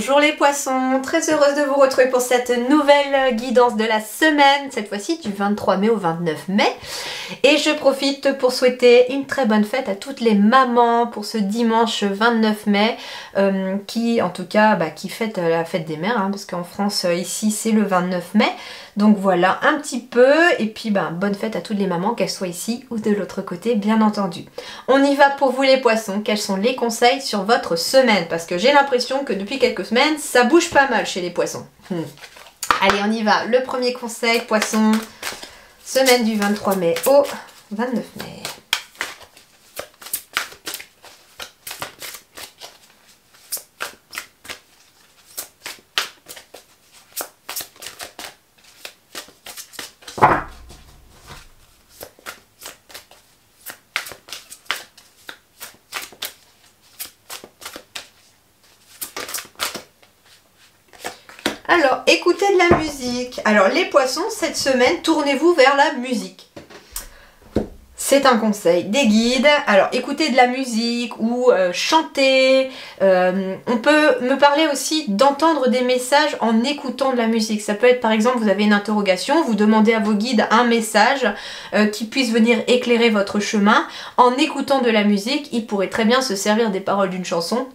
Bonjour les poissons, très heureuse de vous retrouver pour cette nouvelle guidance de la semaine, cette fois-ci du 23 mai au 29 mai. Et je profite pour souhaiter une très bonne fête à toutes les mamans pour ce dimanche 29 mai, qui en tout cas qui fête la fête des mères, hein, parce qu'en France ici c'est le 29 mai. Donc voilà un petit peu, et puis bonne fête à toutes les mamans, qu'elles soient ici ou de l'autre côté bien entendu. On y va pour vous les poissons, quels sont les conseils sur votre semaine? Parce que j'ai l'impression que depuis quelques semaines, ça bouge pas mal chez les poissons. Allez, on y va. Le premier conseil, poisson, semaine du 23 mai au 29 mai. Alors, écoutez de la musique. Alors, les poissons, cette semaine, tournez-vous vers la musique. C'est un conseil des guides. Alors, écoutez de la musique ou chanter. On peut me parler aussi d'entendre des messages en écoutant de la musique. Ça peut être, par exemple, vous avez une interrogation, vous demandez à vos guides un message qui puisse venir éclairer votre chemin. En écoutant de la musique, il pourrait très bien se servir des paroles d'une chanson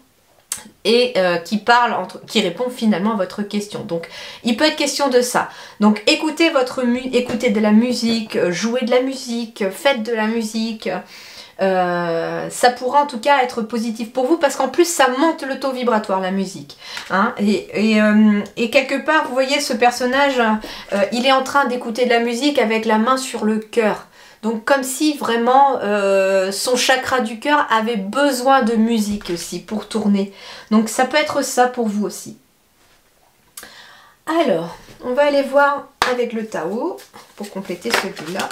et qui répond finalement à votre question. Donc il peut être question de ça. Donc écoutez de la musique, jouez de la musique, faites de la musique. Ça pourra en tout cas être positif pour vous parce qu'en plus ça monte le taux vibratoire, la musique, hein. Et quelque part vous voyez ce personnage, il est en train d'écouter de la musique avec la main sur le cœur. Donc comme si vraiment son chakra du cœur avait besoin de musique aussi pour tourner. Donc ça peut être ça pour vous aussi. Alors, on va aller voir avec le Tao pour compléter celui-là.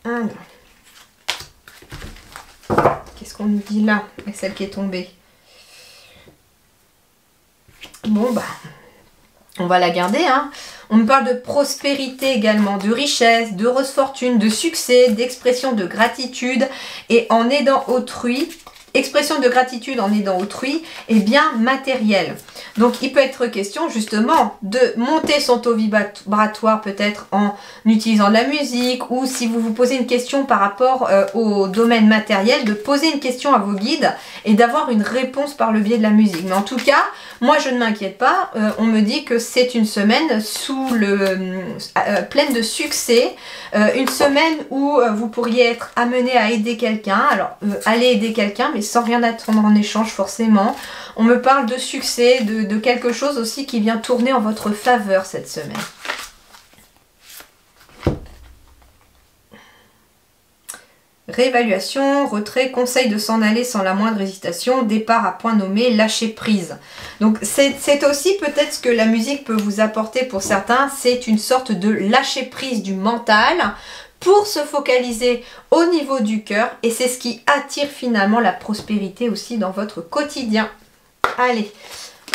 Alors, qu'est-ce qu'on nous dit là avec celle qui est tombée? Bon on va la garder, hein. On me parle de prospérité également, de richesse, d'heureuse fortune, de succès, d'expression de gratitude et en aidant autrui. Expression de gratitude en aidant autrui et bien matériel. Donc il peut être question justement de monter son taux vibratoire peut-être en utilisant de la musique, ou si vous vous posez une question par rapport au domaine matériel, de poser une question à vos guides et d'avoir une réponse par le biais de la musique. Mais en tout cas, moi je ne m'inquiète pas, on me dit que c'est une semaine pleine de succès, une semaine où vous pourriez être amené à aider quelqu'un. Alors allez aider quelqu'un mais sans rien attendre en échange forcément. On me parle de succès, de quelque chose aussi qui vient tourner en votre faveur cette semaine. Réévaluation, retrait, conseil de s'en aller sans la moindre hésitation, départ à point nommé, lâcher prise. Donc c'est aussi peut-être ce que la musique peut vous apporter pour certains, c'est une sorte de lâcher prise du mental pour se focaliser au niveau du cœur, et c'est ce qui attire finalement la prospérité aussi dans votre quotidien. Allez,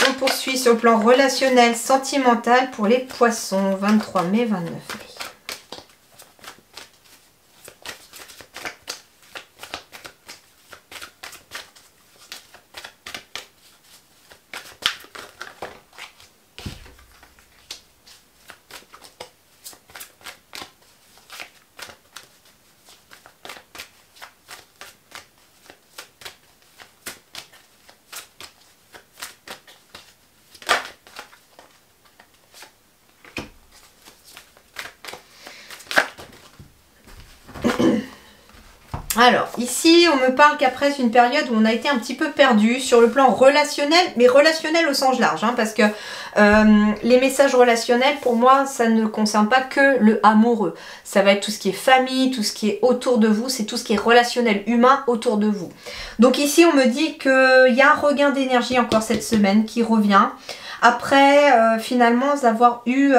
on poursuit sur le plan relationnel, sentimental pour les poissons, 23 mai, 29 mai. Alors, ici, on me parle qu'après une période où on a été un petit peu perdu sur le plan relationnel, mais relationnel au sens large, hein, parce que les messages relationnels, pour moi, ça ne concerne pas que le amoureux. Ça va être tout ce qui est famille, tout ce qui est autour de vous, c'est tout ce qui est relationnel humain autour de vous. Donc ici, on me dit qu'il y a un regain d'énergie encore cette semaine qui revient. Après, finalement, avoir eu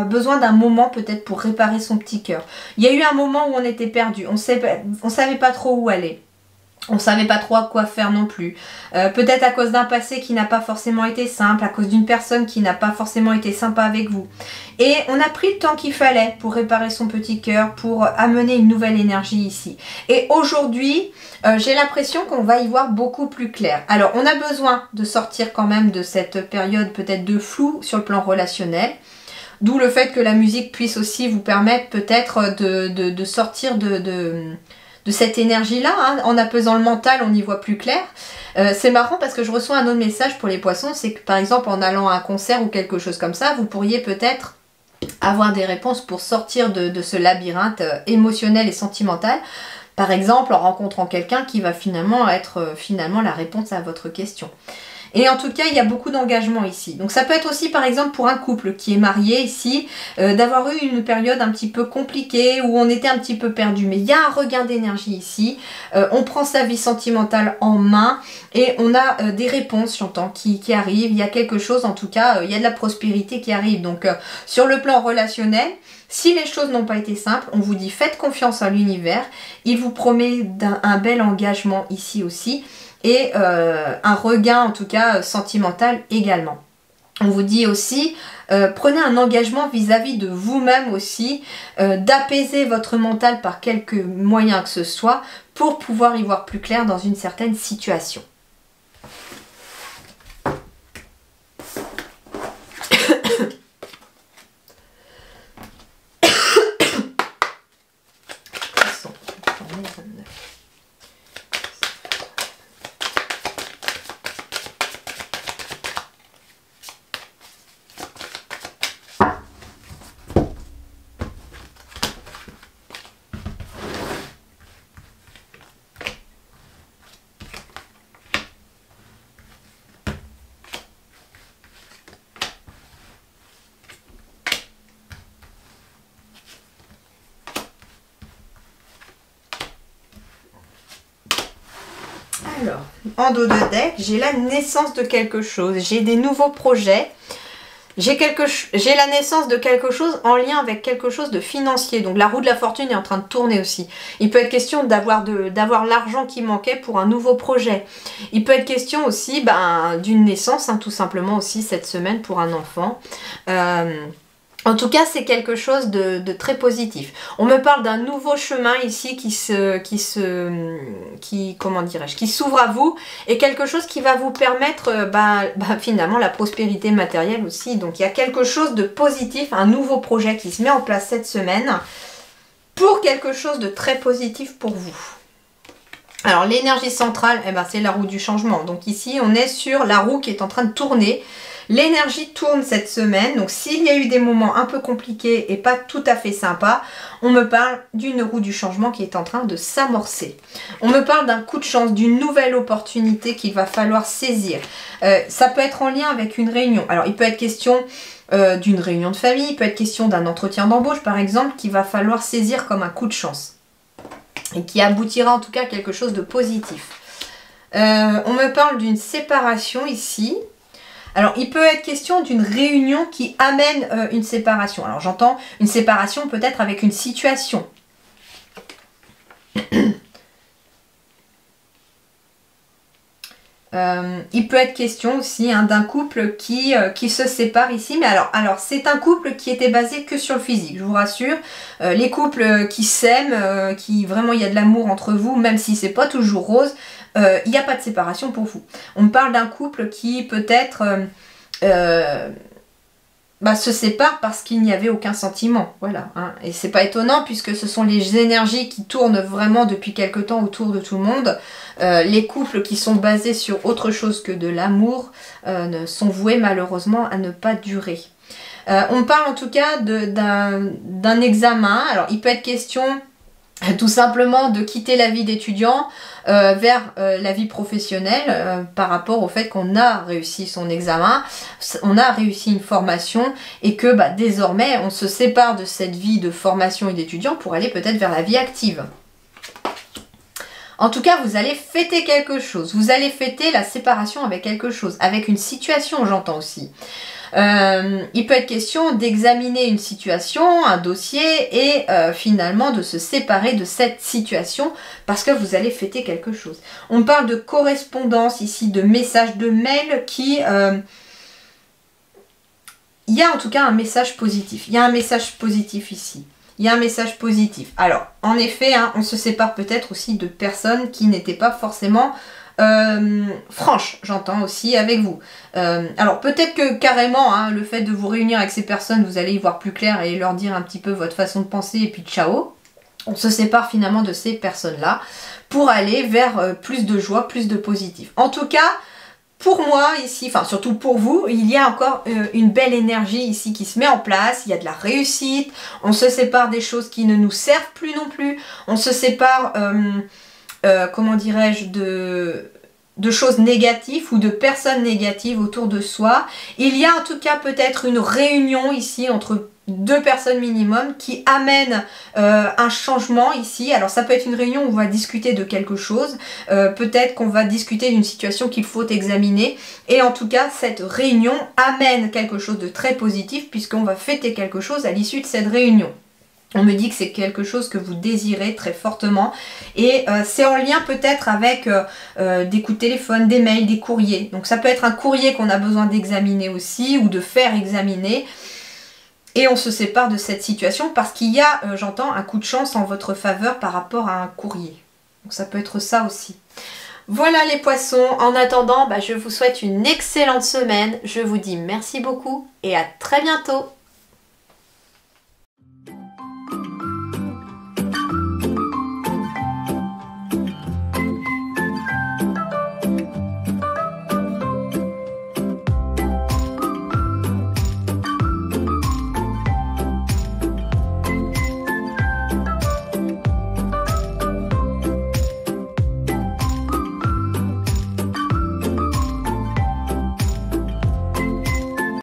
besoin d'un moment peut-être pour réparer son petit cœur. Il y a eu un moment où on était perdu, on savait pas trop où aller. On ne savait pas trop quoi faire non plus. Peut-être à cause d'un passé qui n'a pas forcément été simple, à cause d'une personne qui n'a pas forcément été sympa avec vous. Et on a pris le temps qu'il fallait pour réparer son petit cœur, pour amener une nouvelle énergie ici. Et aujourd'hui, j'ai l'impression qu'on va y voir beaucoup plus clair. Alors, on a besoin de sortir quand même de cette période peut-être de flou sur le plan relationnel. D'où le fait que la musique puisse aussi vous permettre peut-être de sortir de cette énergie-là, hein. En apaisant le mental, on y voit plus clair. C'est marrant parce que je reçois un autre message pour les poissons, c'est que par exemple en allant à un concert ou quelque chose comme ça, vous pourriez peut-être avoir des réponses pour sortir de ce labyrinthe émotionnel et sentimental. Par exemple en rencontrant quelqu'un qui va finalement être la réponse à votre question. Et en tout cas, il y a beaucoup d'engagement ici. Donc ça peut être aussi par exemple pour un couple qui est marié ici, d'avoir eu une période un petit peu compliquée où on était un petit peu perdu. Mais il y a un regain d'énergie ici, on prend sa vie sentimentale en main et on a des réponses, j'entends, qui arrivent. Il y a quelque chose, en tout cas, il y a de la prospérité qui arrive. Donc sur le plan relationnel, si les choses n'ont pas été simples, on vous dit faites confiance à l'univers. Il vous promet un bel engagement ici aussi. Et un regain en tout cas sentimental également. On vous dit aussi, prenez un engagement vis-à-vis de vous-même aussi, d'apaiser votre mental par quelque moyen que ce soit pour pouvoir y voir plus clair dans une certaine situation. Alors, en dos de deck, j'ai la naissance de quelque chose, j'ai des nouveaux projets, j'ai la naissance de quelque chose en lien avec quelque chose de financier. Donc la roue de la fortune est en train de tourner aussi. Il peut être question d'avoir l'argent qui manquait pour un nouveau projet. Il peut être question aussi d'une naissance, hein, tout simplement aussi cette semaine pour un enfant. En tout cas, c'est quelque chose de très positif. On me parle d'un nouveau chemin ici qui s'ouvre à vous et quelque chose qui va vous permettre finalement la prospérité matérielle aussi. Donc il y a quelque chose de positif, un nouveau projet qui se met en place cette semaine pour quelque chose de très positif pour vous. Alors l'énergie centrale, c'est la roue du changement. Donc ici, on est sur la roue qui est en train de tourner. L'énergie tourne cette semaine, donc s'il y a eu des moments un peu compliqués et pas tout à fait sympas, on me parle d'une roue du changement qui est en train de s'amorcer. On me parle d'un coup de chance, d'une nouvelle opportunité qu'il va falloir saisir. Ça peut être en lien avec une réunion. Alors il peut être question d'une réunion de famille, il peut être question d'un entretien d'embauche par exemple, qu'il va falloir saisir comme un coup de chance. Et qui aboutira en tout cas à quelque chose de positif. On me parle d'une séparation ici. Alors, il peut être question d'une réunion qui amène une séparation. Alors, j'entends une séparation peut-être avec une situation. Il peut être question aussi d'un couple qui se sépare ici. Mais alors c'est un couple qui était basé que sur le physique, je vous rassure. Les couples qui s'aiment, qui vraiment il y a de l'amour entre vous, même si c'est pas toujours rose, il n'y a pas de séparation pour vous. On me parle d'un couple qui peut-être se sépare parce qu'il n'y avait aucun sentiment. Voilà, hein. Et c'est pas étonnant puisque ce sont les énergies qui tournent vraiment depuis quelque temps autour de tout le monde. Les couples qui sont basés sur autre chose que de l'amour sont voués malheureusement à ne pas durer. On parle en tout cas d'un examen. Alors il peut être question tout simplement de quitter la vie d'étudiant vers la vie professionnelle par rapport au fait qu'on a réussi son examen, on a réussi une formation et que désormais on se sépare de cette vie de formation et d'étudiant pour aller peut-être vers la vie active. En tout cas, vous allez fêter quelque chose, vous allez fêter la séparation avec quelque chose, avec une situation, j'entends aussi. Il peut être question d'examiner une situation, un dossier et finalement de se séparer de cette situation parce que vous allez fêter quelque chose. On parle de correspondance ici, de messages de mail qui... il y a en tout cas un message positif. Il y a un message positif ici. Il y a un message positif. Alors, en effet, hein, on se sépare peut-être aussi de personnes qui n'étaient pas forcément franches, j'entends aussi, avec vous. Alors, peut-être que carrément, hein, le fait de vous réunir avec ces personnes, vous allez y voir plus clair et leur dire un petit peu votre façon de penser et puis ciao. On se sépare finalement de ces personnes-là pour aller vers plus de joie, plus de positif. En tout cas, pour moi ici, enfin surtout pour vous, il y a encore une belle énergie ici qui se met en place, il y a de la réussite, on se sépare des choses qui ne nous servent plus non plus, on se sépare, comment dirais-je, de choses négatives ou de personnes négatives autour de soi. Il y a en tout cas peut-être une réunion ici entre deux personnes minimum qui amène un changement ici. Alors ça peut être une réunion où on va discuter de quelque chose, peut-être qu'on va discuter d'une situation qu'il faut examiner, et en tout cas cette réunion amène quelque chose de très positif puisqu'on va fêter quelque chose à l'issue de cette réunion. On me dit que c'est quelque chose que vous désirez très fortement et c'est en lien peut-être avec des coups de téléphone, des mails, des courriers. Donc ça peut être un courrier qu'on a besoin d'examiner aussi ou de faire examiner. Et on se sépare de cette situation parce qu'il y a, j'entends, un coup de chance en votre faveur par rapport à un courrier. Donc ça peut être ça aussi. Voilà les poissons. En attendant, je vous souhaite une excellente semaine. Je vous dis merci beaucoup et à très bientôt.